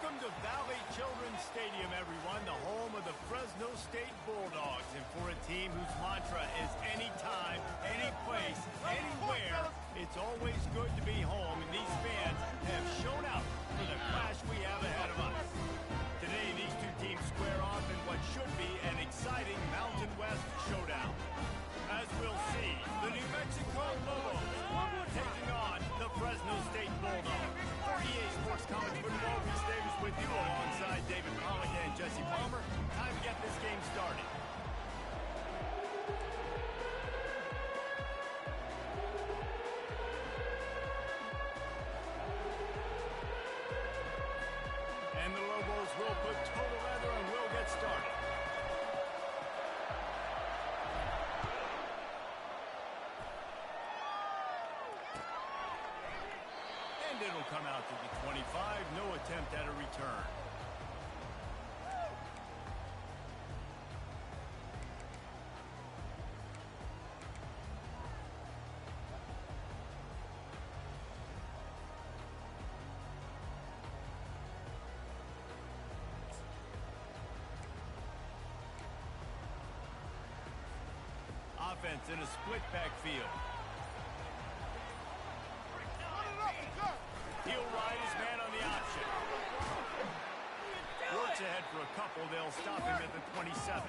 Welcome to Valley Children's Stadium, everyone, the home of the Fresno State Bulldogs. And for a team whose mantra is anytime, any place, anywhere, it's always good to be home, and these fans have shown out for the clash we have ahead of us. Today, these two teams square off in what should be an exciting Mountain West showdown. As we'll see, the New Mexico Lobos taking on the Fresno State Bulldogs. 48 Sports College Football, Reese Davis with you alongside David Pollock and Jesse Palmer. Time to get this game started. And the Lobos will put total leather and will get started. And it'll come out to the 25. No attempt at a return. Offense in a split backfield. He'll ride his man on the option. Works ahead for a couple. They'll stop him at the 27.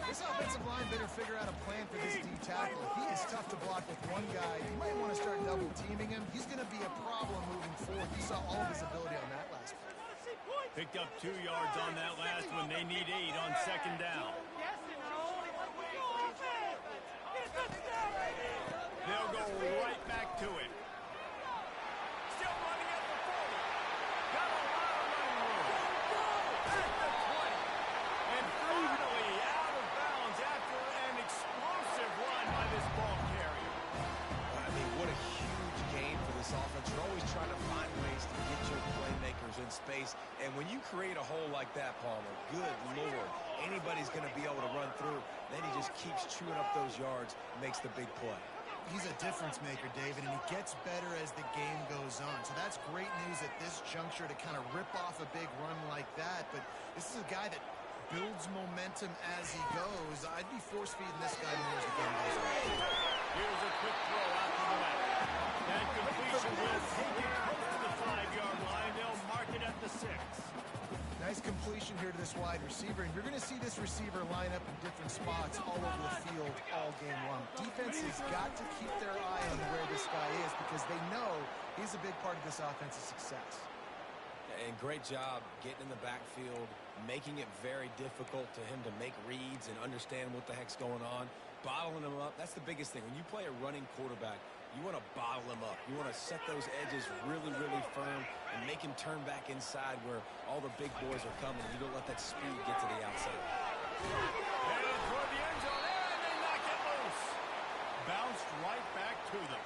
This offensive line better figure out a plan for this D tackle. He is tough to block with one guy. You might want to start double teaming him. He's going to be a problem moving forward. You saw all of his ability on that last play. Picked up 2 yards on that last one. They need 8 on second down. They'll go right back to him. Still running at the 40. Got a lot of running room. At the 20. And finally out of bounds after an explosive run by this ball carrier. I mean, what a huge game for this offense. You're always trying to find ways to get your playmakers in space. And when you create a hole like that, Palmer, good Lord, anybody's going to be able to run through. Then he just keeps chewing up those yards, makes the big play. He's a difference maker, David, and he gets better as the game goes on. So that's great news at this juncture to kind of rip off a big run like that. But this is a guy that builds momentum as he goes. I'd be force-feeding this guy more as the game goes on. Here's a quick throw out to the left. That completion will take it close to the 5-yard line. They'll mark it at the 6. Nice completion here to this wide receiver, and you're going to see this receiver line up in different spots all over the field all game long. Defense has got to keep their eye on where this guy is because they know he's a big part of this offense's success. And great job getting in the backfield, making it very difficult to him to make reads and understand what the heck's going on, bottling him up. That's the biggest thing. When you play a running quarterback, you want to bottle him up. You want to set those edges really, really firm and make him turn back inside where all the big boys are coming. You don't let that speed get to the outside. Headed toward the end zone, and they knock it loose. Bounced right back to them.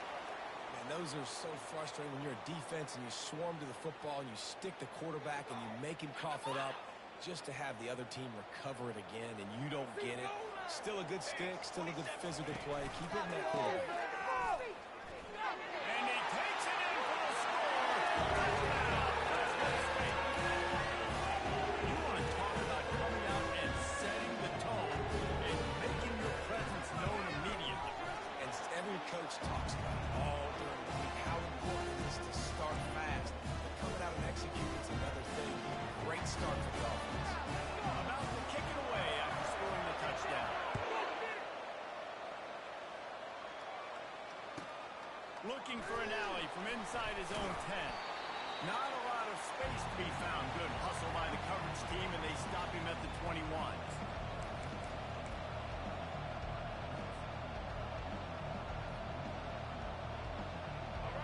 And those are so frustrating when you're a defense and you swarm to the football and you stick the quarterback and you make him cough it up just to have the other team recover it again and you don't get it. Still a good stick, still a good physical play. Keep hitting that quarterback. And he takes it in for the score. Touchdown, Fresno State. You want to talk about coming out and setting the tone and making your presence known immediately. And every coach talks about it all during the week, how important it is to start fast. But coming out and executing is another thing. Great start for the offense. About to kick it away after scoring the touchdown. Looking for an alley from inside his own 10. Not a lot of space to be found. Good hustle by the coverage team, and they stop him at the 21.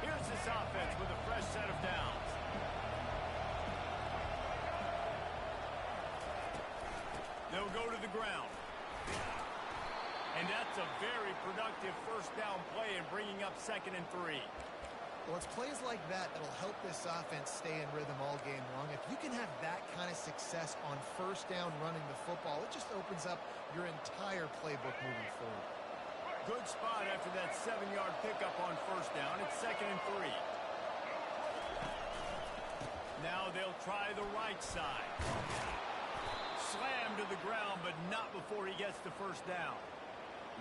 Here's this offense with a fresh set of downs. They'll go to the ground. And that's a very productive first down play and bringing up 2nd and 3. Well, it's plays like that that'll help this offense stay in rhythm all game long. If you can have that kind of success on first down running the football, it just opens up your entire playbook moving forward. Good spot after that 7-yard pickup on first down. It's 2nd and 3. Now they'll try the right side. Slam to the ground, but not before he gets the first down.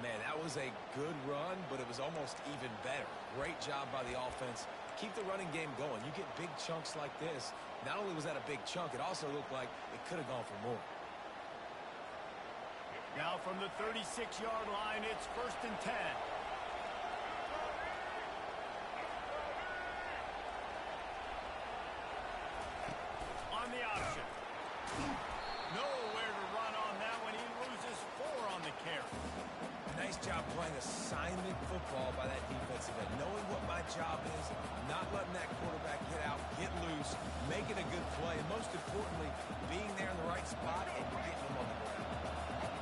Man, that was a good run, but it was almost even better. Great job by the offense. Keep the running game going. You get big chunks like this. Not only was that a big chunk, it also looked like it could have gone for more. Now from the 36-yard line, it's 1st and 10. On the option. Nowhere to run on that one. He loses 4 on the carry. Nice job playing assignment football by that defensive end. Knowing what my job is, not letting that quarterback get out, get loose, making a good play, and most importantly, being there in the right spot and getting him on the ground.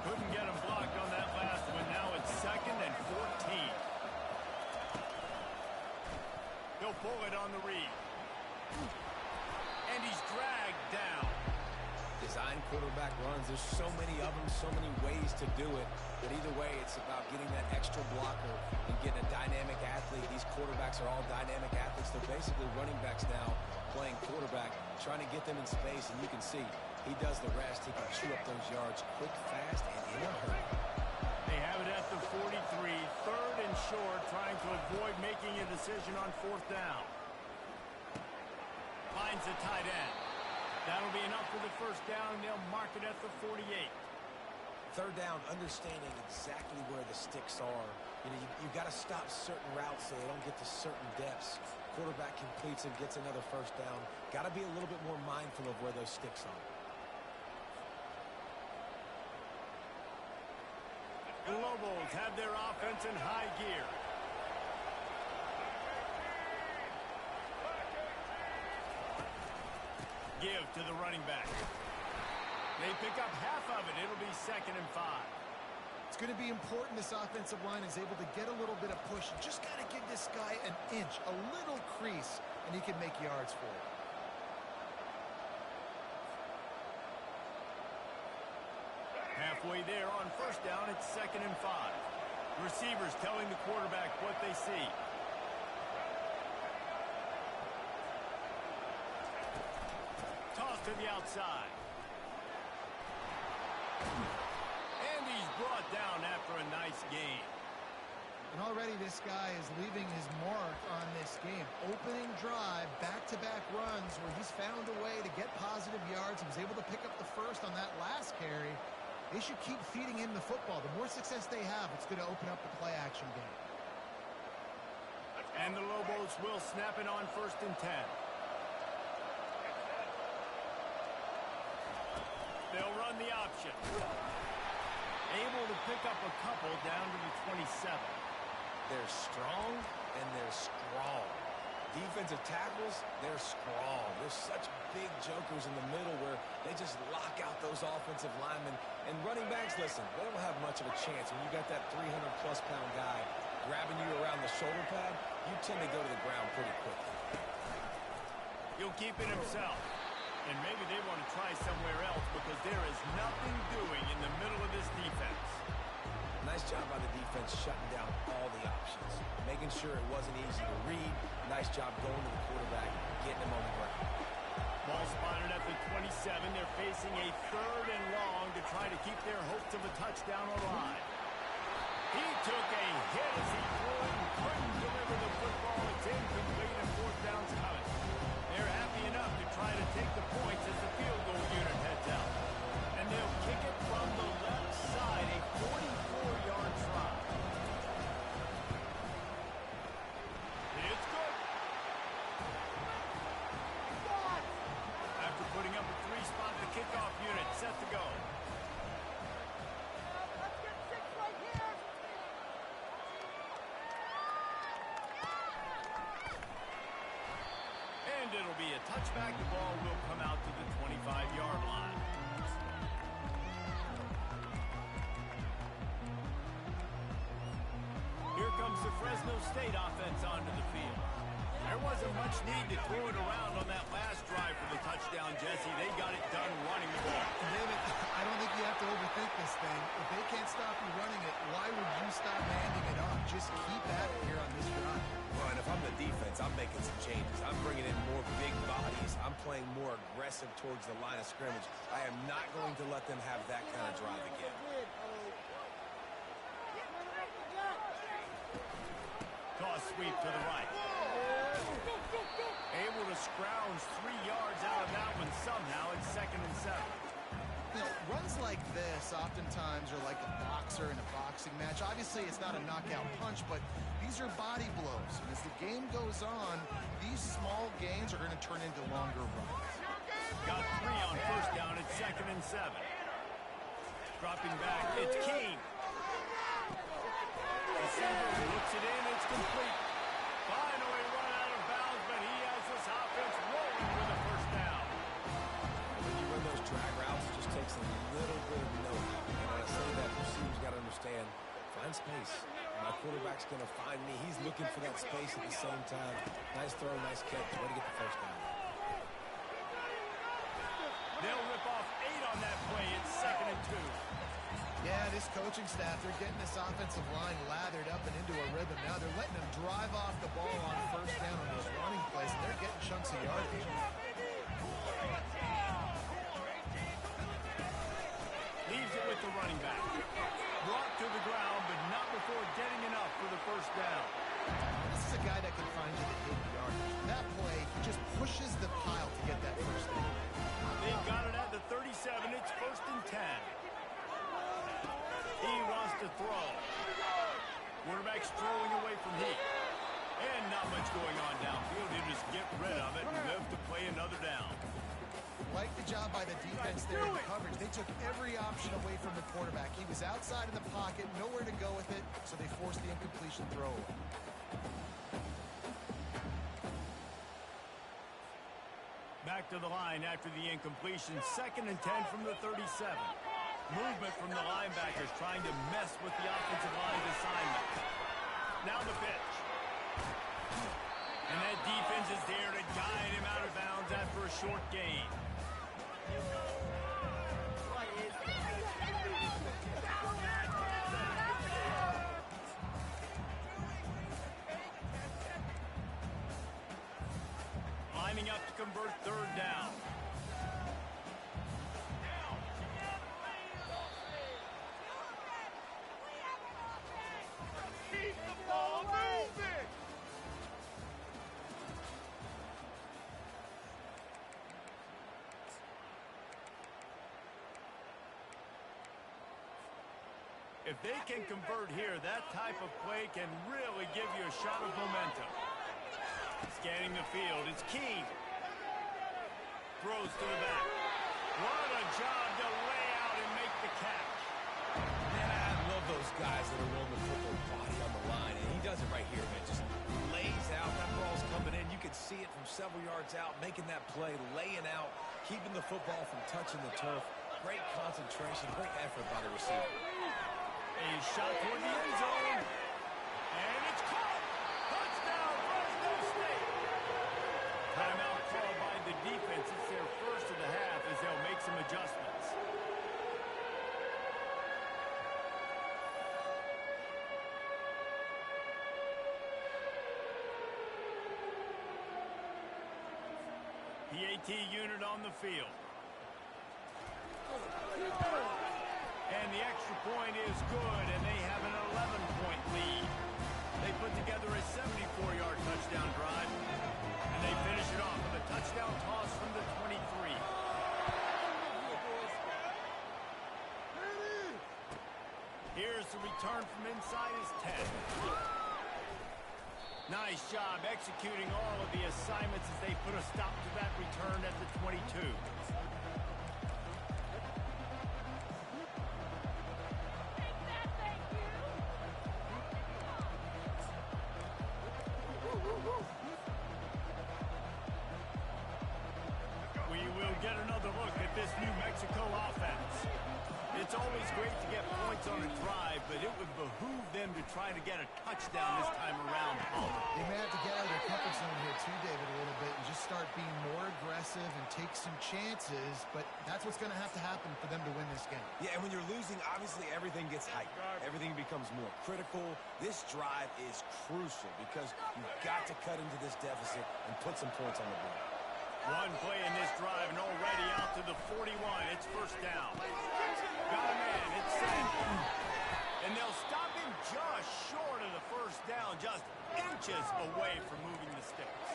Couldn't get him blocked on that last one. Now it's 2nd and 14. He'll pull it on the read. And he's dragged down. Design quarterback runs. There's so many of them, so many ways to do it. But either way, it's about getting that extra blocker and getting a dynamic athlete. These quarterbacks are all dynamic athletes. They're basically running backs now playing quarterback, trying to get them in space. And you can see he does the rest. He can chew up those yards quick, fast, and in a hurry. They have it at the 43, 3rd and short, trying to avoid making a decision on 4th down. Finds the tight end. That'll be enough for the first down. They'll mark it at the 48. 3rd down, understanding exactly where the sticks are. You know, you got to stop certain routes so they don't get to certain depths. Quarterback completes and gets another first down. Got to be a little bit more mindful of where those sticks are. The Lobos have their offense in high gear. Give to the running back. They pick up half of it. It'll be 2nd and 5. It's going to be important this offensive line is able to get a little bit of push. Just got to give this guy an inch, a little crease, and he can make yards for it. Halfway there on 1st down, it's 2nd and 5. Receivers telling the quarterback what they see. Toss to the outside. And he's brought down after a nice gain. And already this guy is leaving his mark on this game. Opening drive, back-to-back runs where he's found a way to get positive yards. He was able to pick up the first on that last carry. They should keep feeding him the football. The more success they have, it's going to open up the play-action game. And the Lobos will snap it on 1st and 10. They'll run the option. Able to pick up a couple down to the 27. They're strong, and they're strong. Defensive tackles, they're strong. There's such big jokers in the middle where they just lock out those offensive linemen. And running backs, listen, they don't have much of a chance. When you got that 300-plus pound guy grabbing you around the shoulder pad, you tend to go to the ground pretty quickly. He'll keep it himself. And maybe they want to try somewhere else because there is nothing doing in the middle of this defense. Nice job by the defense shutting down all the options, making sure it wasn't easy to read. Nice job going to the quarterback, getting him on the ground. Ball spotted at the 27. They're facing a 3rd and long to try to keep their hopes of a touchdown alive. He took a hit as he threw it and couldn't deliver the football. It's incomplete and 4th down's coming. They're happy enough to try to take the points as the field goal unit heads out. And they'll kick it from the left side, a 44-yard try. It's good. After putting up a 3-spot, the kickoff unit set to go. Let's get 6 right here. And it'll be a touchback. The ball will come out to the 25-yard line. Here comes the Fresno State offense onto the field. There wasn't much need to throw it around on that last drive for the touchdown, Jesse. They got it done running the ball. David, I don't think you have to overthink this thing. If they can't stop you running it, why would you stop handing it off? Just keep at it here on this drive. Well, and if I'm the defense, I'm making some changes. I'm bringing in more big bodies. I'm playing more aggressive towards the line of scrimmage. I am not going to let them have that kind of drive again. Toss sweep to the right. Able to scrounge 3 yards out of that one somehow. It's 2nd and 7. You know, runs like this oftentimes are like a boxer in a boxing match. Obviously, it's not a knockout punch, but these are body blows. And as the game goes on, these small gains are going to turn into longer runs. Got 3 on 1st down. It's 2nd and 7. Dropping back. It's King. Receiver looks it in. It's complete. Finally run out of bounds, but he has this offense rolling with a 1st down. When you run those drag routes, it just takes a little bit of know-how. And when I say that, receivers got to understand, find space. My quarterback's going to find me. He's looking for that space at the same time. Nice throw, nice catch. Way to get the 1st down. They'll rip off 8 on that play. It's 2nd and 2. Yeah, this coaching staff, they're getting this offensive line lathered up and into a rhythm. Now they're letting them drive off the ball on 1st down on those running plays, and they're getting chunks of yardage. Leaves it with the running back. Brought to the ground, but not before getting enough for the 1st down. This is a guy that can find you the 8 yardage. That play, he just pushes the pile to get that 1st down. They've got it at the 37. It's 1st and 10. He wants to throw. Quarterback's throwing away from Heat. And not much going on downfield. He'll just get rid of it and live to play another down. Like the job by the defense there in the coverage. They took every option away from the quarterback. He was outside of the pocket, nowhere to go with it, so they forced the incompletion throw away. Back to the line after the incompletion. 2nd and 10 from the 37. Movement from the linebackers trying to mess with the offensive line's assignment. Now the pitch. And that defense is there to guide him out of bounds after a short gain. Lining up to convert 3rd down. Keep the ball moving! If they can convert here, that type of play can really give you a shot of momentum. Scanning the field, it's King. Throws to the back. What a job to lay out and make the catch. Man, I love those guys that are willing to put their body on the line, and he does it right here, man. Just lays out. That ball's coming in. You can see it from several yards out, making that play, laying out, keeping the football from touching the turf. Great concentration, great effort by the receiver. A shot toward the end zone. And it's caught. Touchdown, Fresno State. Timeout called by the defense. It's their 1st of the half as they'll make some adjustments. PAT unit on the field. And the extra point is good, and they have an 11-point lead. They put together a 74-yard touchdown drive, and they finish it off with a touchdown toss from the 23. Here's the return from inside his 10. Nice job executing all of the assignments as they put a stop to that return at the 22. We will get another look at this New Mexico offense. It's always great to get points points on a drive, but it would behoove them to try to get a touchdown this time around, Palmer. They may have to get out of their comfort zone here too, David, a little bit, and just start being more aggressive and take some chances, but that's what's going to happen for them to win this game. Yeah, and when you're losing, obviously everything gets heightened. Everything becomes more critical. This drive is crucial because you've got to cut into this deficit and put some points on the board. One play in this drive and already out to the 41. It's first down. Got a man. It's sent. And they'll stop him just short of the first down, just inches away from moving the sticks.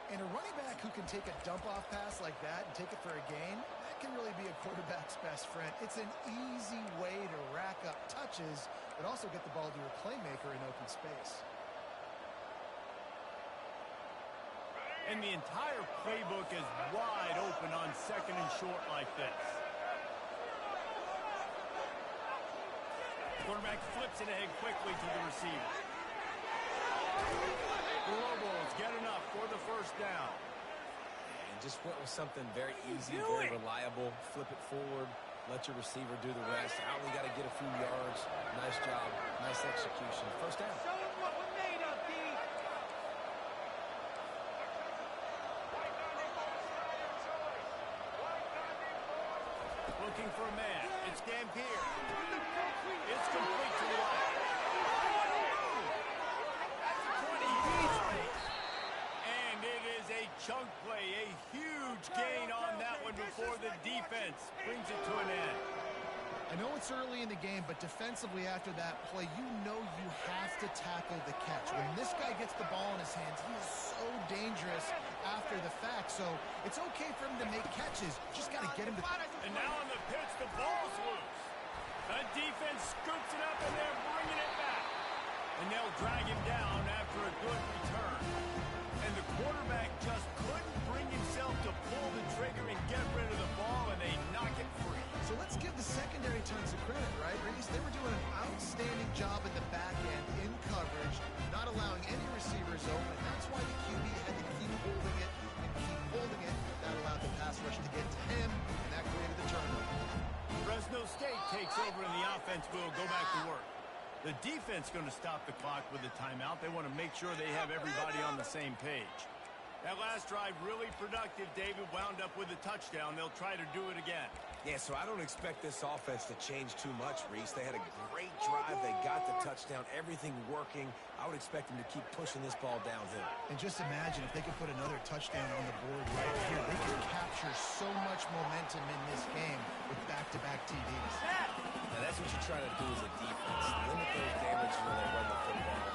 And a running back who can take a dump-off pass like that and take it for a gain, that can really be a quarterback's best friend. It's an easy way to rack up touches, but also get the ball to a playmaker in open space. And the entire playbook is wide open on second and short like this. Quarterback flips it ahead quickly to the receiver. The Lobos get enough for the first down. And just went with something very easy, very reliable. Flip it forward. Let your receiver do the rest. I only got to get a few yards. Nice job. Nice execution. First down. Show them what we're made of, D. Looking for a man. It's Dampier. It's complete to the right. 20 and it is a chunk play. A huge gain on that one before the defense brings it to an end. I know it's early in the game, but defensively after that play, you know you have to tackle the catch. When this guy gets the ball in his hands, he is so dangerous after the fact. So it's okay for him to make catches. Just got to get him to... And now on the pitch, the ball's loose. The defense scoops it up, and they're bringing it back. And they'll drag him down after a good return. And the quarterback just couldn't bring himself to pull the trigger and get rid of the ball, and they knock it free. So let's give the secondary tons of credit, right, Reese? They were doing an outstanding job in the back end, in coverage, not allowing any receivers open. That's why the QB had to keep holding it and keep holding it. That allowed the pass rush to get to him, and that created the turnover. Fresno State takes over, and the offense will go back to work. The defense going to stop the clock with a timeout. They want to make sure they have everybody on the same page. That last drive really productive. David wound up with a touchdown. They'll try to do it again. Yeah, so I don't expect this offense to change too much, Reese. They had a great drive. They got the touchdown. Everything working. I would expect them to keep pushing this ball downhill. And just imagine if they could put another touchdown on the board right here. They could capture so much momentum in this game with back-to-back TDs. Now, that's what you try to do as a defense. Limit those damages when they run the football.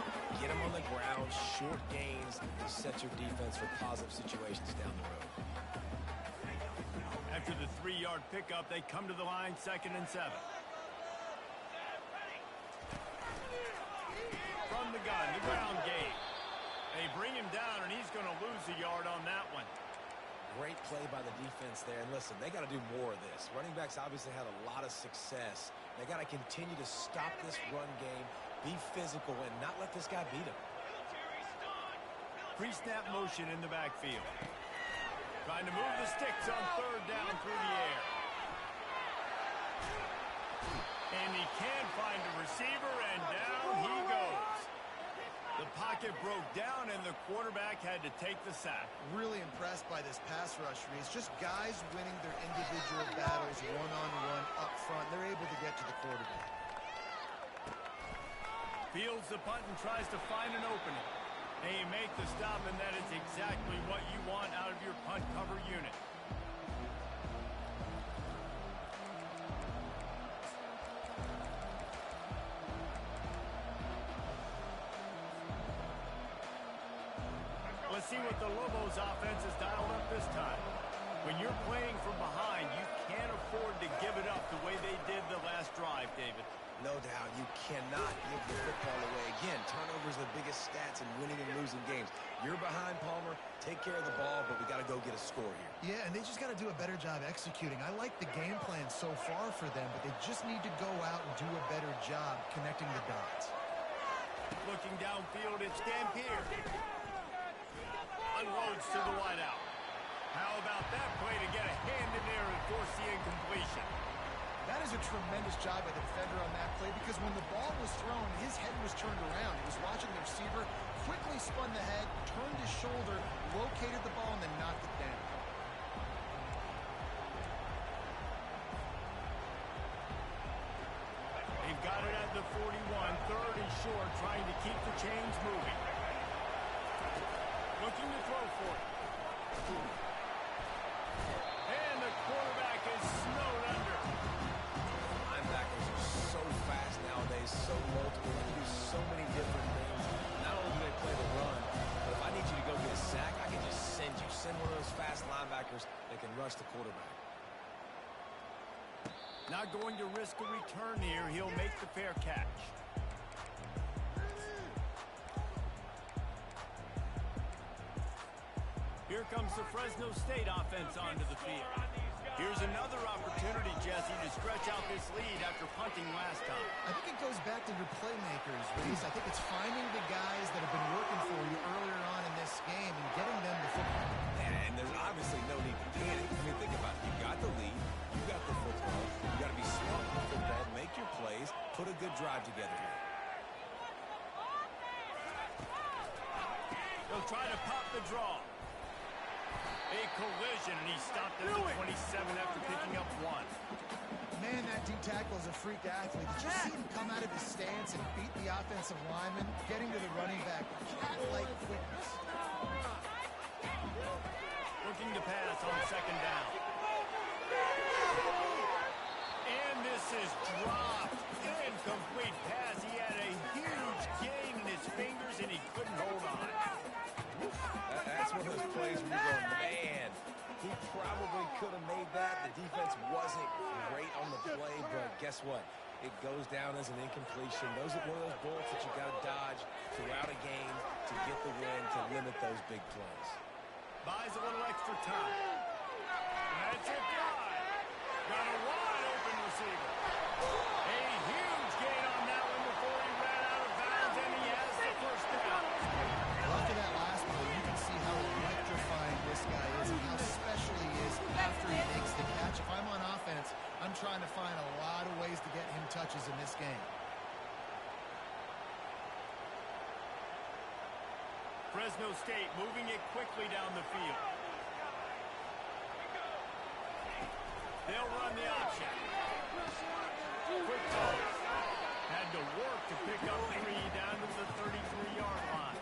Get them on the ground, short gains, and set your defense for positive situations down the road. After the 3-yard pickup, they come to the line, 2nd and 7. From the gun, the ground game. They bring him down, and he's going to lose a yard on that one. Great play by the defense there. And listen, they got to do more of this. Running backs obviously had a lot of success. They got to continue to stop this run game, be physical, and not let this guy beat them. Pre-snap motion in the backfield. Trying to move the sticks on 3rd down through the air. And he can't find a receiver, and down he goes. The pocket broke down, and the quarterback had to take the sack. Really impressed by this pass rush, Reese. Just guys winning their individual battles one-on-one up front. They're able to get to the quarterback. Fields the punt and tries to find an opening. They make the stop, and that is exactly what you want out of your punt cover unit. Let's see what the Lobos offense has dialed up this time. When you're playing from behind, you can't afford to give it up the way they did the last drive, David. No doubt, you cannot give the football away. Again, turnovers are the biggest stats in winning and losing games. You're behind, Palmer. Take care of the ball, but we got to go get a score here. Yeah, and they just got to do a better job executing. I like the game plan so far for them, but they just need to go out and do a better job connecting the dots. Looking downfield, it's Dampier. Unloads to the wideout. How about that play to get a hand in there and force the incompletion? That is a tremendous job by the defender on that play because when the ball was thrown, his head was turned around. He was watching the receiver, quickly spun the head, turned his shoulder, located the ball, and then knocked it down. They've got it at the 41, third and short, trying to keep the chains moving. Looking to throw for it. And the quarterback is snowed under. Linebackers are so fast nowadays, so multiple, they do so many different things. Not only do they play the run, but if I need you to go get a sack, I can just send one of those fast linebackers that can rush the quarterback. Not going to risk a return here. He'll make the fair catch. Here comes the Fresno State offense onto the field. Here's another opportunity, Jesse, to stretch out this lead after punting last time. I think it goes back to your playmakers, Reese. I think it's finding the guys that have been working for you earlier on in this game and getting them the football. And there's obviously no need to panic. I mean, think about it. You got the lead. You got the football. You got to be smart with the football. Make your plays. Put a good drive together here. They'll try to pop the draw. A collision, and he stopped at the 27 after picking up one. Man, that D tackle is a freak athlete. Did you see him come out of his stance and beat the offensive lineman, getting to the running back with cat-like quickness? Looking to pass on second down. And this is dropped. Incomplete pass. He had a huge gain in his fingers, and he couldn't hold on. That's one of those plays where you go, man, he probably could have made that. The defense wasn't great on the play, but guess what? It goes down as an incompletion. Those are one of those bullets that you got to dodge throughout a game to get the win, to limit those big plays. Buys a little extra time. That's it, drive. Got a wide open receiver. A huge gain on that one before he ran out of bounds, and he has the first down. After that last play, you can see how electrifying this guy is and how special he is after he makes the catch. If I'm on offense, I'm trying to find a lot of ways to get him touches in this game. Fresno State moving it quickly down the field. They'll run the option. Quick toss. Had to work to pick up 3 down to the 33-yard line.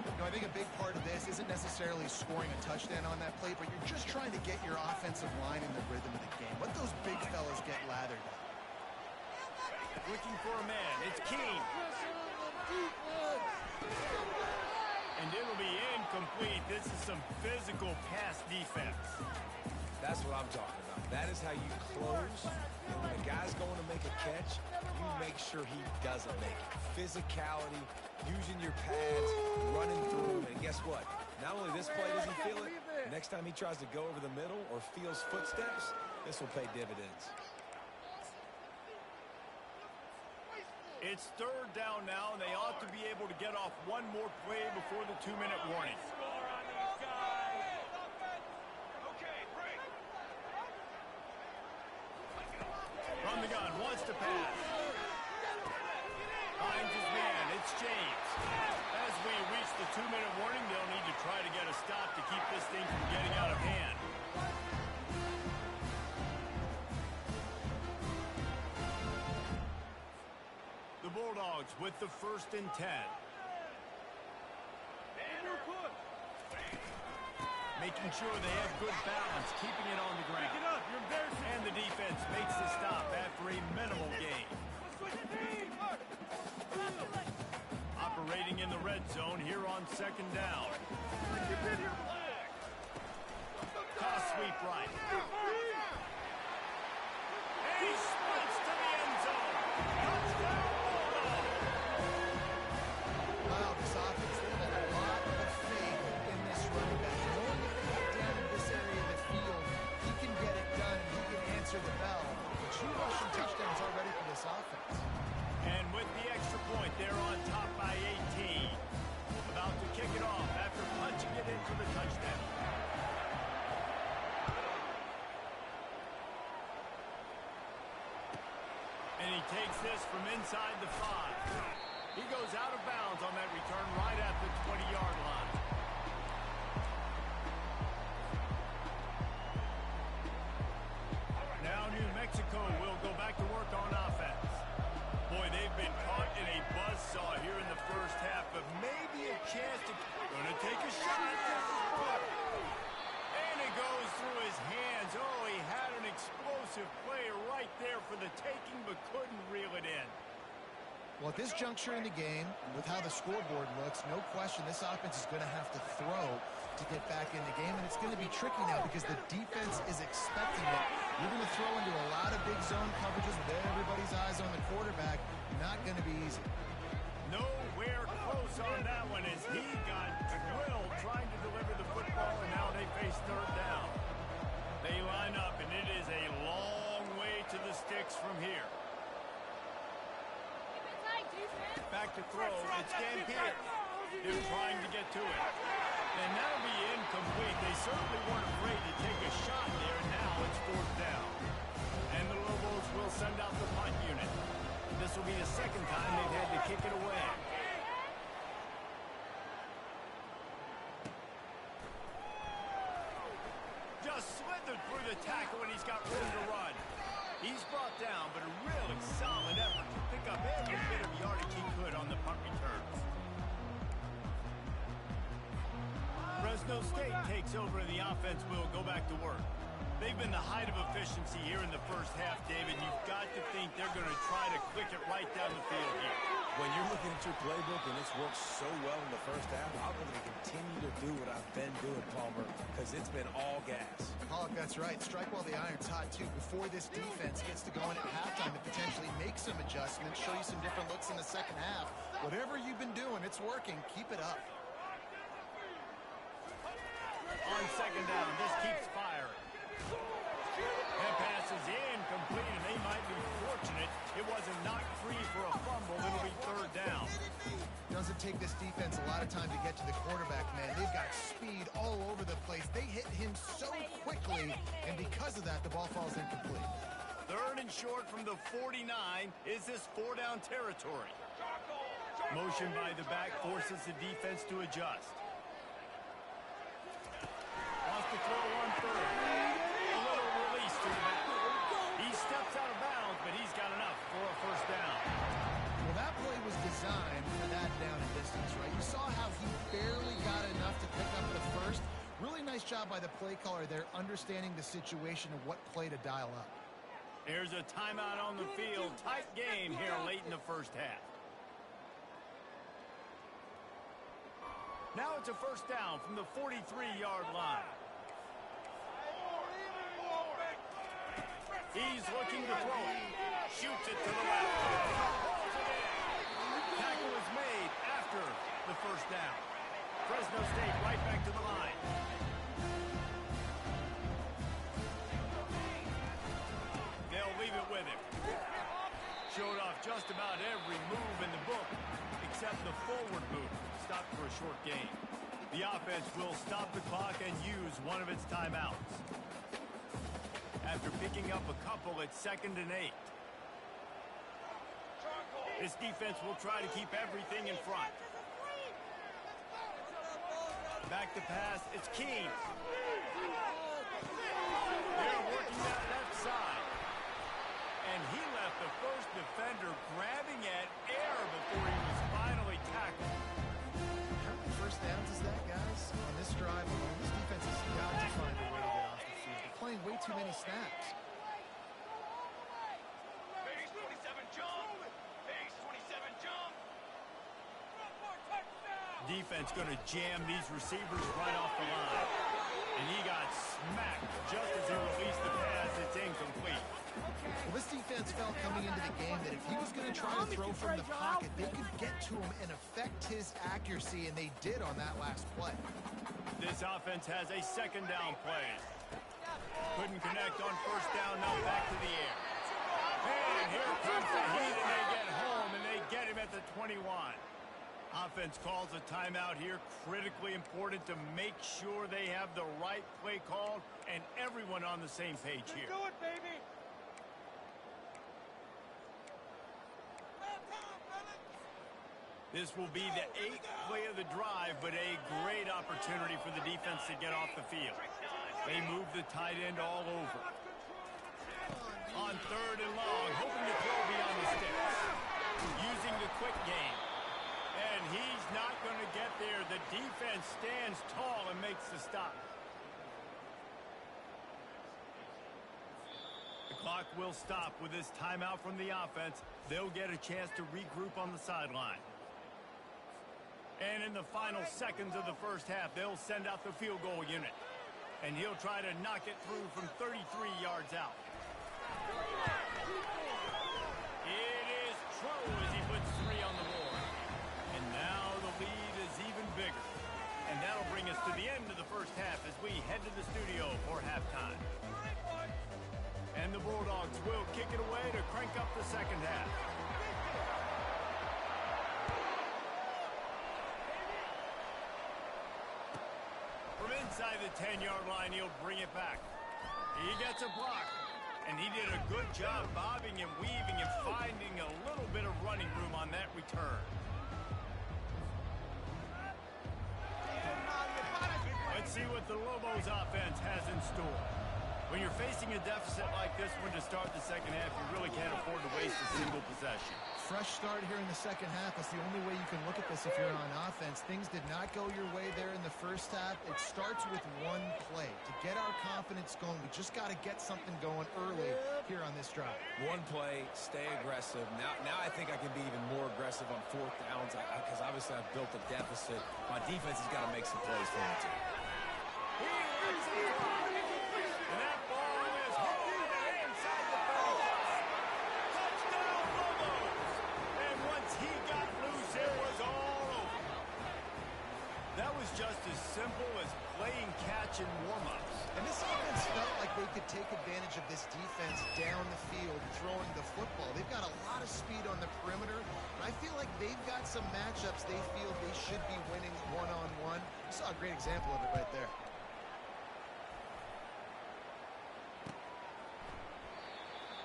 You know, I think a big part of this isn't necessarily scoring a touchdown on that play, but you're just trying to get your offensive line in the rhythm of the game. Let those big fellas get lathered up. Looking for a man. It's King. And it'll be incomplete. This is some physical pass defense. That's what I'm talking about. That is how you close. And when a guy's going to make a catch, you make sure he doesn't make it. Physicality, using your pads, running through, and guess what? Not only this play does he feel it, next time he tries to go over the middle or feels footsteps, this will pay dividends. It's third down now, and they ought to be able to get off one more play before the 2-minute warning. From the gun, wants to pass. Finds his man, it's James. As we reach the 2-minute warning, they'll need to try to get a stop to keep this thing from getting out of hand. The Bulldogs with the 1st and 10. Making sure they have good balance, keeping it on the ground. And the defense makes the stop after a minimal gain. Operating in the red zone here on 2nd down. Toss sweep right. And he sprints to the end zone. Touchdown! Wow, this offense, they have a lot of faith in this running back. Knowing if they get down in this area of the field, he can get it done and he can answer the bell. 2 rushing touchdowns already for this offense. And with the extra point, they're on top by 18. About to kick it off after punching it into the touchdown. And he takes this from inside the 5. He goes out of bounds on that return right at the 20-yard line. Now New Mexico will go back to work on offense. Boy, they've been caught in a buzzsaw here in the first half, but maybe a chance to... Gonna take a shot. And it goes through his hands. Oh, he had an explosive player right there for the taking, but couldn't reel it in. Well, at this juncture in the game, with how the scoreboard looks, no question this offense is going to have to throw to get back in the game, and it's going to be tricky now because the defense is expecting it. You're going to throw into a lot of big zone coverages with everybody's eyes on the quarterback. Not going to be easy. Nowhere close on that one as he got drilled trying to deliver the football, and now they face third down. They line up, and it is a long way to the sticks from here. Back to throw. It's Gampier. They're trying to get to it. And that'll be incomplete. They certainly weren't afraid to take a shot there. Now it's fourth down. And the Lobos will send out the punt unit. This will be the second time they've had to kick it away. Just slithered through the tackle, and he's got room to run. He's brought down, but a really solid effort to pick up every bit of yardage he could on the punt returns. Fresno State takes over, and the offense will go back to work. They've been the height of efficiency here in the first half, David. You've got to think they're going to try to click it right down the field here. When you're looking at your playbook and it's worked so well in the first half, I'm going to continue to do what I've been doing, Palmer, because it's been all gas. Oh, that's right. Strike while the iron's hot, too. Before this defense gets to going at halftime to potentially make some adjustments, show you some different looks in the second half. Whatever you've been doing, it's working. Keep it up. On second down, this keeps firing. That pass is incomplete, and they might be fortunate it wasn't knocked free for a fumble. It'll be third down. Doesn't take this defense a lot of time to get to the quarterback, man. They've got speed all over the place. They hit him so quickly, and because of that, the ball falls incomplete. Third and short from the 49. Is this four-down territory? Motion by the back forces the defense to adjust. Wants to throw on third. A little release to the back. He steps out of bounds, but he's got enough for a first down. Well, that play was designed for that down and distance, right? You saw how he barely got enough to pick up the first. Really nice job by the play caller there, understanding the situation and what play to dial up. There's a timeout on the field. Tight game here late in the first half. Now it's a first down from the 43-yard line. He's looking to throw it. Shoots it to the left. Tackle is made after the first down. Fresno State right back to the line. They'll leave it with him. Showed off just about every move in the book except the forward move. Stopped for a short gain. The offense will stop the clock and use one of its timeouts. After picking up a couple, it's 2nd and 8. This defense will try to keep everything in front. Back to pass, it's Keene. They're working that left side. And he left the first defender grabbing at air before he was finally tackled. How many first downs is that, guys? On this drive, this defense has got to find a way to get off the field. They're playing way too many snaps. Base 27 jump. Base 27 jump. Defense going to jam these receivers right off the line. And he got smacked just as he released the pass. It's incomplete. Well, this defense felt coming into the game that if he was going to try to throw from the pocket, they could get to him and affect his accuracy, and they did on that last play. This offense has a second down play. Couldn't connect on first down, now back to the air. And here comes the heat, and they get home, and they get him at the 21. Offense calls a timeout here. Critically important to make sure they have the right play called and everyone on the same page here. Do it, baby. This will be the 8th play of the drive, but a great opportunity for the defense to get off the field. They move the tight end all over. On 3rd and long, hoping to throw beyond the sticks. Using the quick game. And he's not going to get there. The defense stands tall and makes the stop. The clock will stop with this timeout from the offense. They'll get a chance to regroup on the sideline. And in the final seconds of the first half, they'll send out the field goal unit. And he'll try to knock it through from 33 yards out. It is true as he puts 3 on the board. And now the lead is even bigger. And that'll bring us to the end of the first half as we head to the studio for halftime. And the Bulldogs will kick it away to crank up the second half. From inside the 10-yard line, he'll bring it back. He gets a block. And he did a good job bobbing and weaving and finding a little bit of running room on that return. Let's see what the Lobos offense has in store. When you're facing a deficit like this one to start the second half, you really can't afford to waste a single possession. Fresh start here in the second half. That's the only way you can look at this if you're on offense. Things did not go your way there in the first half. It starts with one play. To get our confidence going, we just got to get something going early here on this drive. One play, stay aggressive. Now I think I can be even more aggressive on 4th downs because obviously I've built a deficit. My defense has got to make some plays for me too. He lets it fly. And that ball is home and inside the 30. Touchdown, Lobos! And once he got loose, it was all over. That was just as simple as playing catch and warm-ups. And this offense felt like they could take advantage of this defense down the field, throwing the football. They've got a lot of speed on the perimeter, and I feel like they've got some matchups they feel they should be winning one-on-one. You saw a great example of it right there.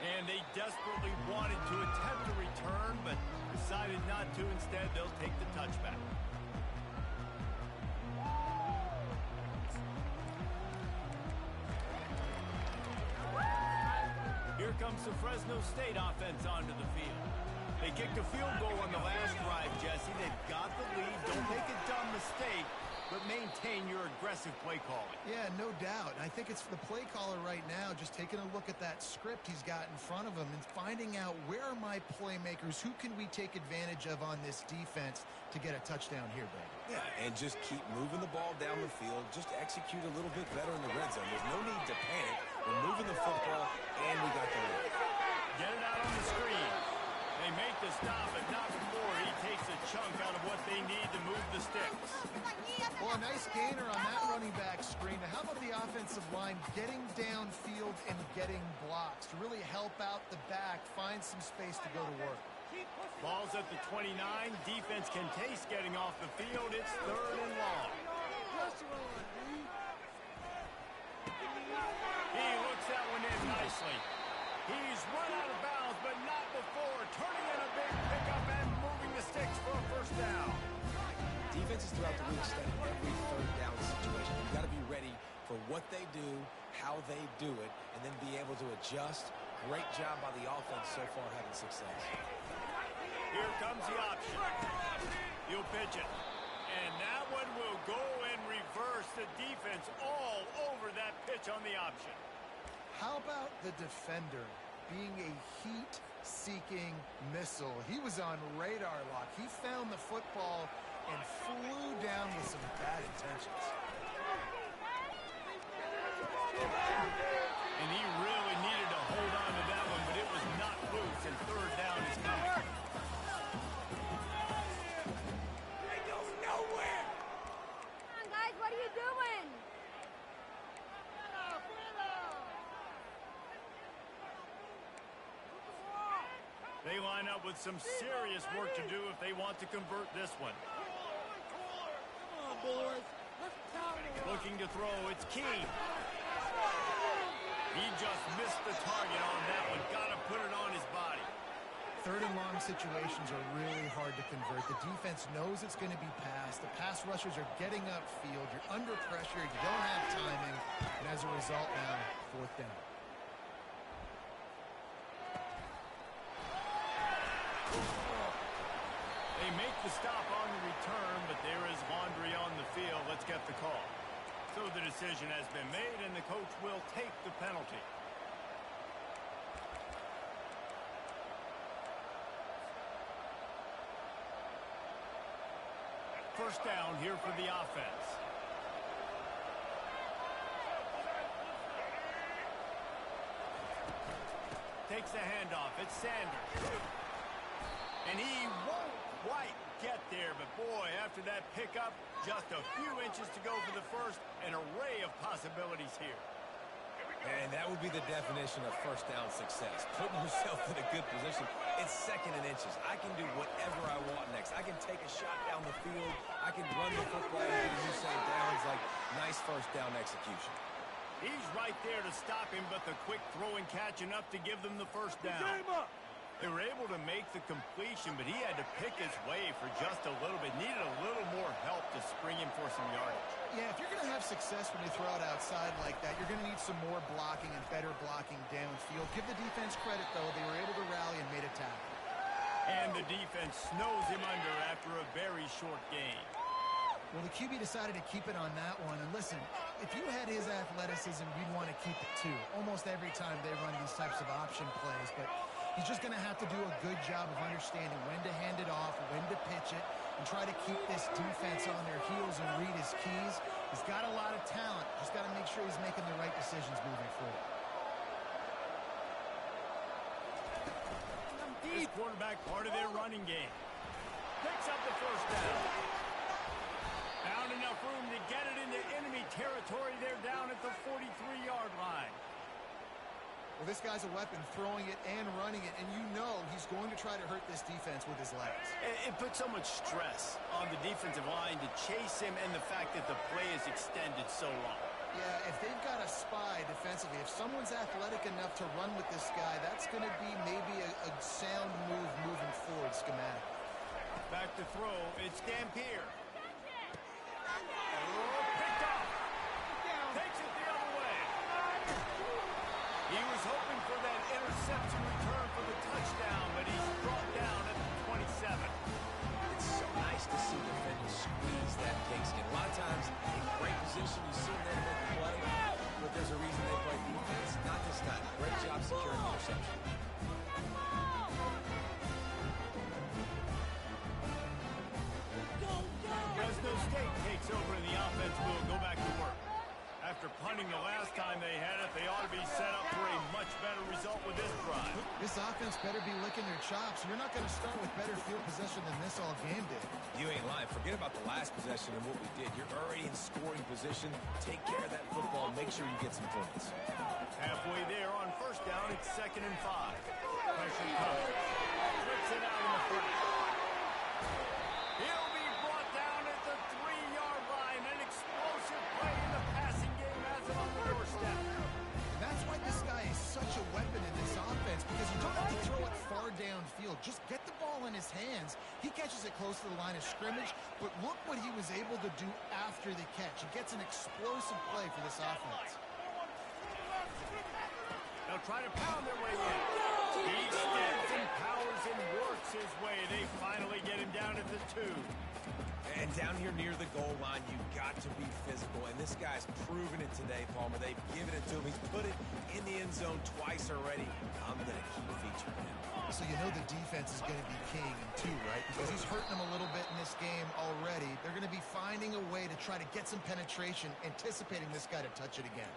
And they desperately wanted to attempt a return, but decided not to. Instead, they'll take the touchback. Here comes the Fresno State offense onto the field. They kicked a field goal on the last drive, Jesse. They've got the lead. Don't make a dumb mistake, but maintain your aggressive play calling. Yeah, no doubt. I think it's the play caller right now just taking a look at that script he's got in front of him and finding out where are my playmakers, who can we take advantage of on this defense to get a touchdown here, Brady. Yeah, and just keep moving the ball down the field. Just execute a little bit better in the red zone. There's no need to panic. We're moving the football, and we got the lead. Get it out on the screen. They make the stop, but not before he takes a chunk out of what they need to move the sticks. Well, a nice gainer on that running back screen. Now, how about the offensive line getting downfield and getting blocks to really help out the back, find some space to go to work? Ball's at the 29. Defense can taste getting off the field. It's 3rd and long. He looks that one in nicely. He's run out of bounds, but not before turning in a big pickup and moving the sticks for a first down. Defenses throughout the league study every 3rd down situation. You've got to be ready for what they do, how they do it, and then be able to adjust. Great job by the offense so far having success. Here comes the option. He'll pitch it. And that one will go and reverse the defense all over that pitch on the option. How about the defender being a heat-seeking missile? He was on radar lock. He found the football and flew down with some bad intentions. And he really needed to hold on to that one, but it was not loose, and 3rd down is coming. They go nowhere! Come on, guys, what are you doing? They line up with some serious work to do if they want to convert this one. Come on, boys. Let's count it. Looking to throw, it's Key. He just missed the target on that one. Got to put it on his body. Third and long situations are really hard to convert. The defense knows it's going to be passed. The pass rushers are getting upfield. You're under pressure. You don't have timing. And as a result now, fourth down. They make the stop on the return, but there is laundry on the field. Let's get the call. So the decision has been made, and the coach will take the penalty. First down here for the offense. Takes the handoff. It's Sanders. And he won't quite get there, but boy, after that pickup, just a few inches to go for the first. An array of possibilities here. And that would be the definition of first down success. Putting yourself in a good position. It's second and inches. I can do whatever I want next. I can take a shot down the field. I can run the football and do Usain downs. Like, nice first down execution. He's right there to stop him, but the quick throw and catch enough to give them the first down. They were able to make the completion, but he had to pick his way for just a little bit. Needed a little more help to spring him for some yardage. Yeah, if you're going to have success when you throw it outside like that, you're going to need some more blocking and better blocking downfield. Give the defense credit, though. They were able to rally and made a tackle. And the defense snows him under after a very short gain. Well, the QB decided to keep it on that one. And listen, if you had his athleticism, you'd want to keep it too. Almost every time they run these types of option plays. But he's just going to have to do a good job of understanding when to hand it off, when to pitch it, and try to keep this defense on their heels and read his keys. He's got a lot of talent. Just got to make sure he's making the right decisions moving forward. This quarterback part of their running game. Picks up the first down. Found enough room to get it into enemy territory. They're down at the 43-yard line. Well, this guy's a weapon, throwing it and running it, and you know he's going to try to hurt this defense with his legs. It puts so much stress on the defensive line to chase him, and the fact that the play is extended so long. Yeah, if they've got a spy defensively, if someone's athletic enough to run with this guy, that's going to be maybe a sound move moving forward schematic. Back to throw, it's Dampier. Picked off. Takes it the other way. He was hoping for that interception return for the touchdown, but he's brought down at the 27. It's so nice to see defenders squeeze that pigskin. A lot of times, in great position, you see them make a play, but there's a reason they play defense. Not this time. Great job securing the interception. Fresno State takes over and the offense will go back to work. After punting the last time they had it, they ought to be set up for a much better result with this drive. This offense better be licking their chops. You're not going to start with better field possession than this all game did. You ain't lying. Forget about the last possession and what we did. You're already in scoring position. Take care of that football. Make sure you get some points. Halfway there on first down, it's 2nd and 5. Pressure comes. Flips it out in the flat. He'll be brought down at the 3-yard line. An explosive play in the passing game has him on the doorstep. And that's why this guy is such a weapon in this offense, because you don't have to throw it far downfield. Just get the ball in his hands. He catches it close to the line of scrimmage, but look what he was able to do after the catch. He gets an explosive play for this offense. They'll try to pound their way in. He stands and powers and works his way. They finally get him down at the 2. And down here near the goal line, you've got to be physical. And this guy's proven it today, Palmer. They've given it to him. He's put it in the end zone twice already. I'm going to keep featuring him. So you know the defense is going to be king in 2, right? Because he's hurting them a little bit in this game already. They're going to be finding a way to try to get some penetration, anticipating this guy to touch it again.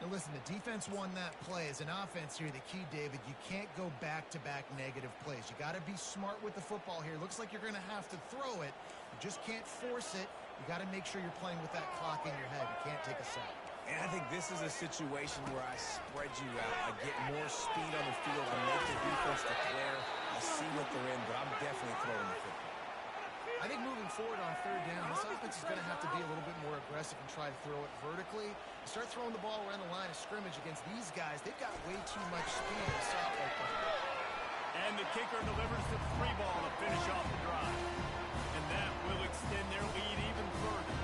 Now listen, the defense won that play. As an offense here, the key, David, you can't go back-to-back negative plays. You got to be smart with the football here. Looks like you're going to have to throw it. You just can't force it. You got to make sure you're playing with that clock in your head. You can't take a sack. And I think this is a situation where I spread you out. I get more speed on the field and make the defense declare. I see what they're in, but I'm definitely throwing the football. I think moving forward on 3rd down, this offense is going to have to be a little bit more aggressive and try to throw it vertically. You start throwing the ball around the line of scrimmage against these guys, they've got way too much speed to stop like that. And the kicker delivers the free ball to finish off the drive. And that will extend their lead even further.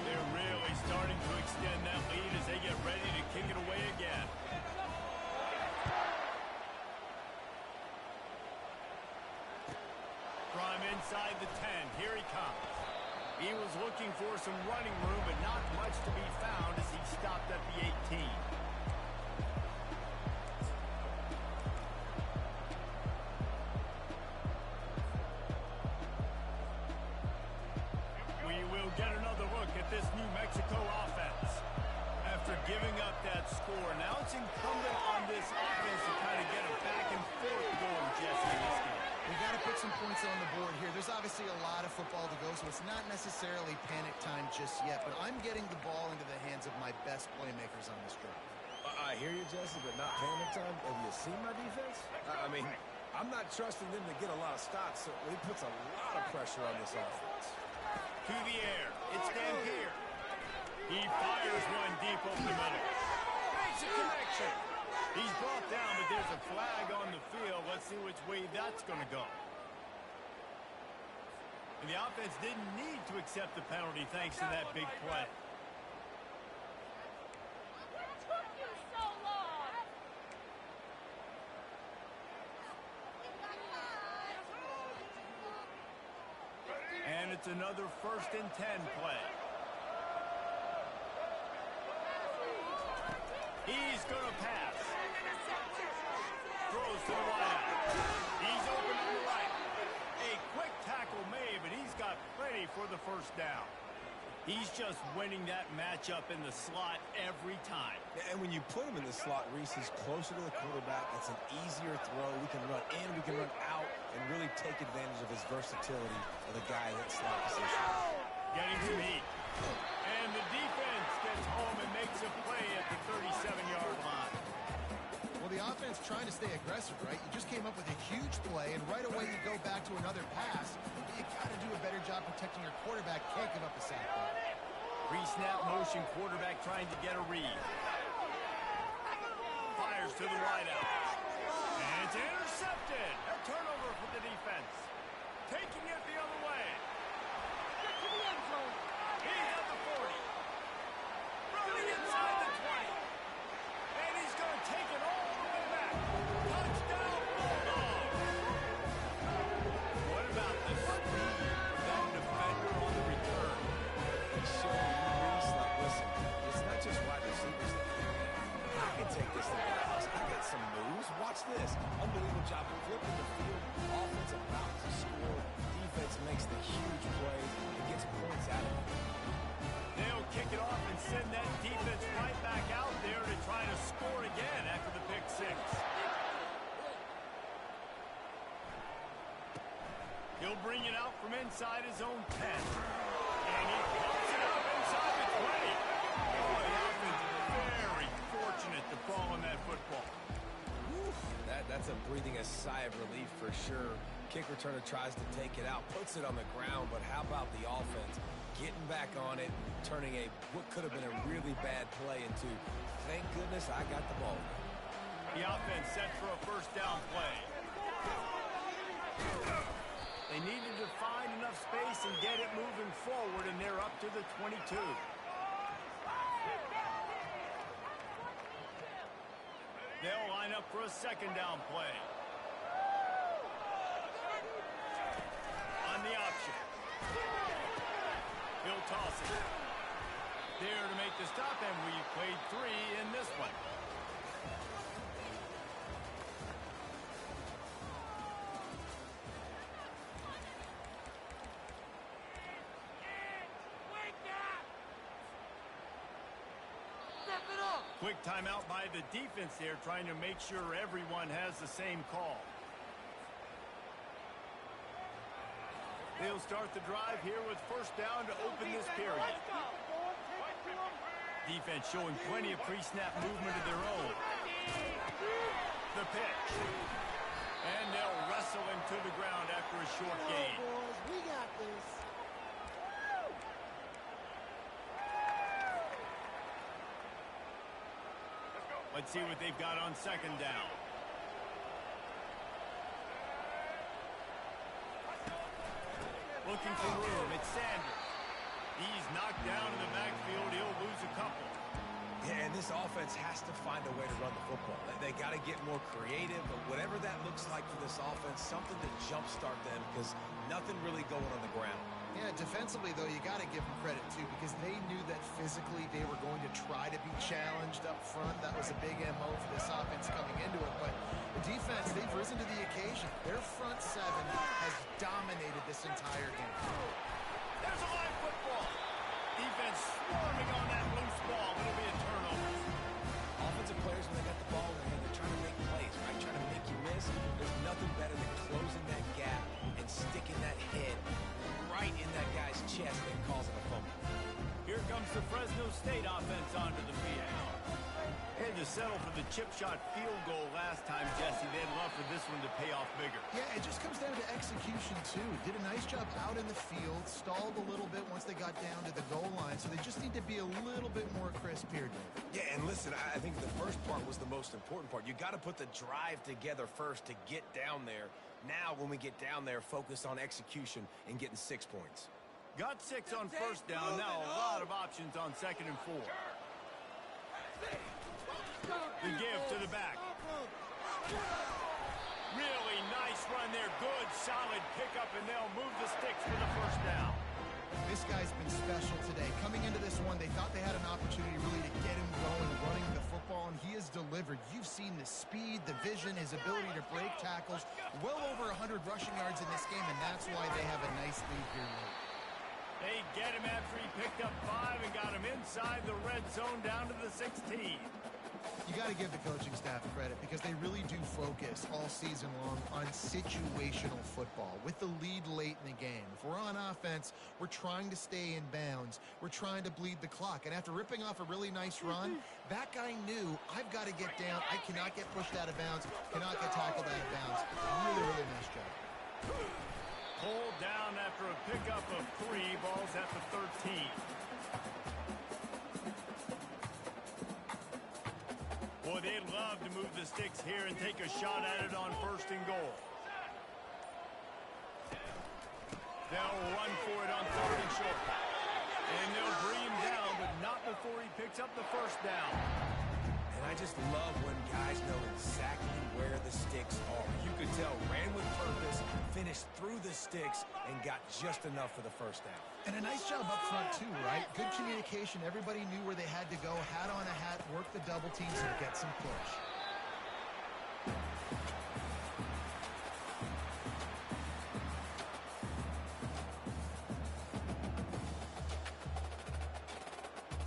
They're really starting to extend that lead as they get ready to kick it away again. From inside the 10, here he comes. He was looking for some running room, but not much to be found as he stopped at the 18. We will get another look at this New Mexico offense. After giving up that score, now it's incumbent on this offense to kind of get a back and forth going, Jesse, in this game. We got to put some points on the board here. There's obviously a lot of football to go, so it's not necessarily panic time just yet, but I'm getting the ball into the hands of my best playmakers on this drive. I hear you, Jesse, but not panic time. Have you seen my defense? I mean, I'm not trusting them to get a lot of stops, so it puts a lot of pressure on this offense. To the air. It's Dan here. He fires one deep over the middle. Makes a connection. He's brought down, but there's a flag on the field. Let's see which way that's going to go. And the offense didn't need to accept the penalty thanks to that big play. What took you so long? And it's another 1st and 10 play. He's going to pass. Throws to the wideout. He's open on the right. A quick tackle made, but he's got plenty for the 1st down. He's just winning that matchup in the slot every time. And when you put him in the slot, Reese, he's closer to the quarterback. It's an easier throw. We can run in, we can run out, and really take advantage of his versatility of the guy in that slot position. Getting some heat. And the defense gets home and makes a play at the 37-yard line. Well, the offense trying to stay aggressive, right? You just came up with a huge play, and right away you go back to another pass. You got to do a better job protecting your quarterback. Can't give up a sack. Pre-snap motion, quarterback trying to get a read. Fires to the wideout. And it's intercepted. A turnover for the defense. Taking it the other way. Get to the end zone. He's at the 40. Running inside the 20. And he's going to take it all the way back. Touchdown, Bulldogs. What about the speed of that defender on the return? He's showing you, Reese, like, listen, it's not just wide receivers that can win. I can take this thing to the house. I got some moves. Watch this. Unbelievable job of flipping the field. Offense about to score. Defense makes the huge play and gets points out of it. They'll kick it off and send that defense right back out there to try to score again after the pick six. He'll bring it out from inside his own 10. And he pumps it out inside the 20. Oh, the offense is very fortunate to fall on that football. That's a breathing a sigh of relief for sure. Kick returner tries to take it out, puts it on the ground, but how about the offense getting back on it, turning what could have been a really bad play into, thank goodness I got the ball. The offense set for a 1st down play. They needed to find enough space and get it moving forward, and they're up to the 22. They'll line up for a 2nd down play. On the option. He'll toss it. There to make the stop, and we played 3 in this one. Quick timeout by the defense there, trying to make sure everyone has the same call. They'll start the drive here with 1st down to open this period. Defense showing plenty of pre-snap movement of their own. The pitch. And they'll wrestle him to the ground after a short gain. We got this. Let's see what they've got on 2nd down. Looking for room. It's Sanders. He's knocked down in the backfield. He'll lose a couple. Yeah, and this offense has to find a way to run the football. They got to get more creative, but whatever that looks like for this offense, something to jumpstart them because nothing really going on the ground. Yeah, defensively, though, you got to give them credit, too, because they knew that physically they were going to try to be challenged up front. That was a big MO for this offense coming into it. But the defense, they've risen to the occasion. Their front seven has dominated this entire game. There's a live football. Defense swarming on that loose ball. It'll be a turnover. Offensive players, when they got the ball in their hand, they're trying to make plays, right? Trying to make you miss. There's nothing better than closing that gap and sticking that head right in that guy's chest and causing a fumble. Here comes the Fresno State offense onto the field. Had to settle for the chip shot field goal last time, Jesse. They'd love for this one to pay off bigger. Yeah, it just comes down to execution, too. Did a nice job out in the field, stalled a little bit once they got down to the goal line, so they just need to be a little bit more crisp here, Dave. Yeah, and listen, I think the first part was the most important part. You got to put the drive together first to get down there. Now, when we get down there, focus on execution and getting 6 points. Got 6 on first down. Now a lot of options on 2nd and 4. The give to the back. Really nice run there. Good, solid pickup, and they'll move the sticks for the first down. This guy's been special today. Coming into this one, they thought they had an opportunity really to get him going, running the football, and he has delivered. You've seen the speed, the vision, his ability to break tackles. Well over 100 rushing yards in this game, and that's why they have a nice lead here late. They get him after he picked up 5 and got him inside the red zone down to the 16. You got to give the coaching staff credit because they really do focus all season long on situational football with the lead late in the game. If we're on offense, we're trying to stay in bounds. We're trying to bleed the clock. And after ripping off a really nice run, that guy knew, I've got to get down. I cannot get pushed out of bounds, cannot get tackled out of bounds. Really, really nice job. Pulled down after a pickup of 3. Balls at the 13. Boy, they'd love to move the sticks here and take a shot at it on 1st and goal. They'll run for it on 3rd and short. And they'll bring him down, but not before he picks up the first down. And I just love when guys know exactly where the sticks are. You could tell, ran with purpose, finished through the sticks, and got just enough for the first down. And a nice job up front, too, right? Good communication. Everybody knew where they had to go. Hat on a hat, work the double teams, and get some push.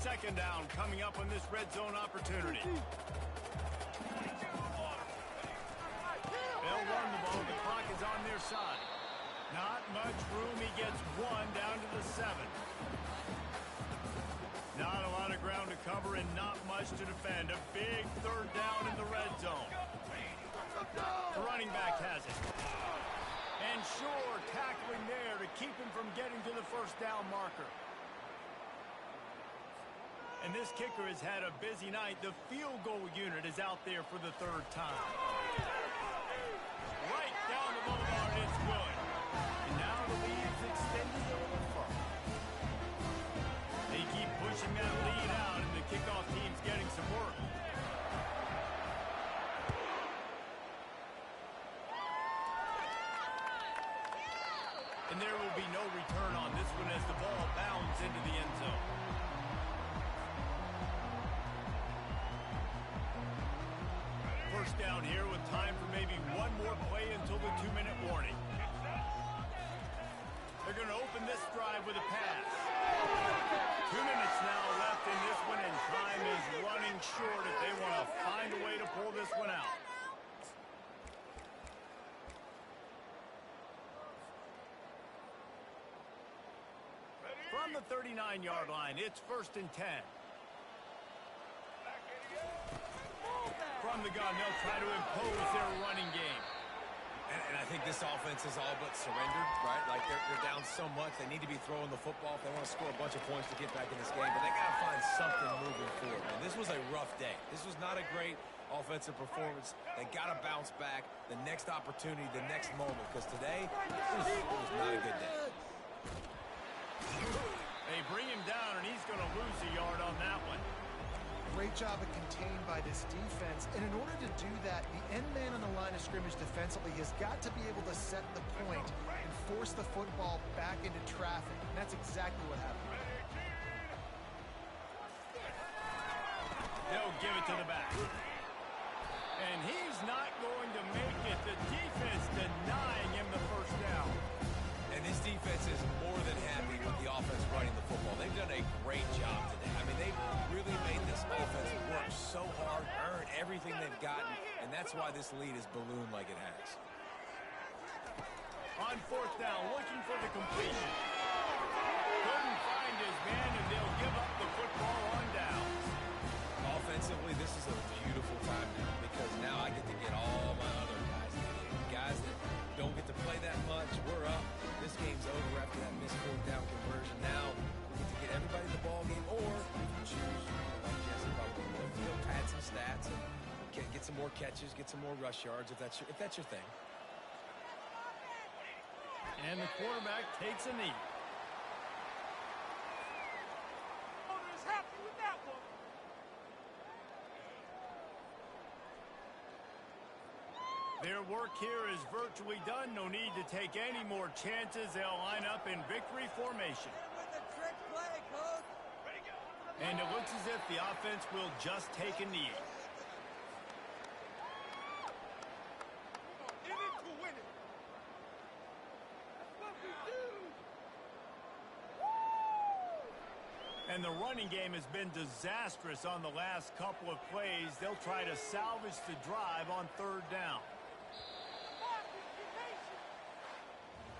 Second down coming up on this red zone opportunity. They'll run the ball. The clock is on their side. Not much room. He gets 1 down to the 7. Not a lot of ground to cover and not much to defend. A big 3rd down in the red zone. The running back has it. And Shore tackling there to keep him from getting to the first down marker. And this kicker has had a busy night. The field goal unit is out there for the 3rd time. Right down the boulevard, it's good. And now the lead's extended a little further. They keep pushing that lead out, and the kickoff team's getting some work. And there will be no return on this one as the ball bounds into the end zone. First down here with time for maybe one more play until the 2-minute warning. They're going to open this drive with a pass. 2 minutes now left in this one, and time is running short if they want to find a way to pull this one out. From the 39-yard line, it's 1st and 10. From the gun, they'll try to impose their running game. And I think this offense is all but surrendered, right? Like they're down so much, they need to be throwing the football if they want to score a bunch of points to get back in this game. But they got to find something moving forward. And this was a rough day. This was not a great offensive performance. They got to bounce back the next opportunity, the next moment. Because today, it was not a good day. They bring him down, and he's going to lose a yard on that one. Great job of contained by this defense. And in order to do that, the end man on the line of scrimmage defensively has got to be able to set the point and force the football back into traffic. And that's exactly what happened. They'll give it to the back. And he's not going to make it. The defense denying him the first down. And this defense is more than happy with the offense running the football. They've done a great job today. I mean, they've really made this offense work so hard, earn everything they've gotten, and that's why this lead is ballooned like it has. On fourth down, looking for the completion. Couldn't find his man, and they'll give up the football on downs. Offensively, this is a beautiful time now because now I get to get all my other guys in the game. Guys that don't get to play that much, we're up. This game's over after that missed fourth down conversion. Now we get to get everybody in the ball game, or we can choose, like Jesse probably would, pad some stats and get some more catches, get some more rush yards if that's your thing. And the quarterback takes a knee. Owner's happy with that one. Their work here is virtually done. No need to take any more chances. They'll line up in victory formation. With the trick play, coach. Ready, go. And it looks as if the offense will just take a knee. In it to win it. That's what we do. And the running game has been disastrous on the last couple of plays. They'll try to salvage the drive on third down.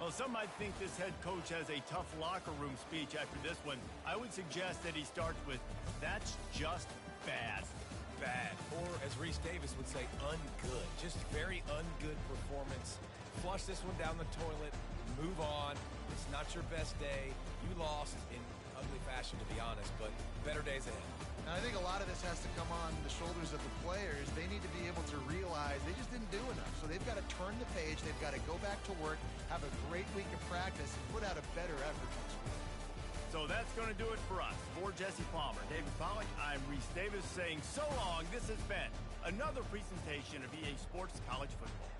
Well, some might think this head coach has a tough locker room speech after this one. I would suggest that he starts with, "That's just bad." Bad, or as Reese Davis would say, ungood. Just very ungood performance. Flush this one down the toilet. Move on. It's not your best day. You lost in ugly fashion, to be honest, but better days ahead. And I think a lot of this has to come on the shoulders of the players. They need to be able to realize they just didn't do enough. So they've got to turn the page. They've got to go back to work, have a great week of practice, and put out a better effort next week. So that's going to do it for us. For Jesse Palmer, David Pollack, I'm Reese Davis saying so long. This has been another presentation of EA Sports College Football.